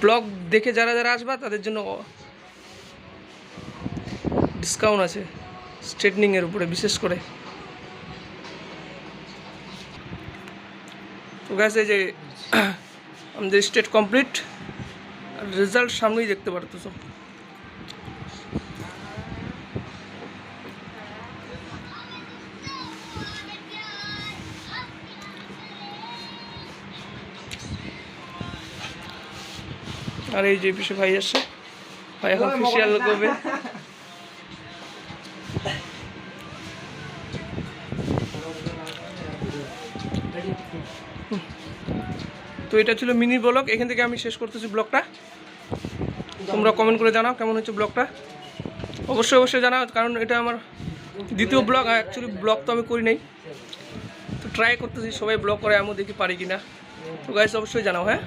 Blog দেখে যারা যারা আসবা তাদের জন্য ডিসকাউন্ট আছে স্ট্রেটনিংয়ের উপরে বিশেষ করে। তো গাইস এই যে আমাদের স্ট্রেট কমপ্লিট, আর রেজাল্ট সামনেই দেখতে পারতেছো। আর এই যে পিছনে ভাই আসছে, ভাই এখন ফেসিয়াল করবে। তো এটা ছিল মিনি ব্লগ, এখান থেকে আমি শেষ করতেছি ব্লগটা। তোমরা কমেন্ট করে জানাও কেমন হচ্ছে ব্লগটা, অবশ্যই অবশ্যই জানাও, কারণ এটা আমার দ্বিতীয় ব্লগ। অ্যাকচুয়ালি ব্লগ তো আমি করি নাই, তো ট্রাই করতেছি সবাই ব্লগ করে, আমিও দেখি পারি কিনা। তো গাইস অবশ্যই জানাও। হ্যাঁ।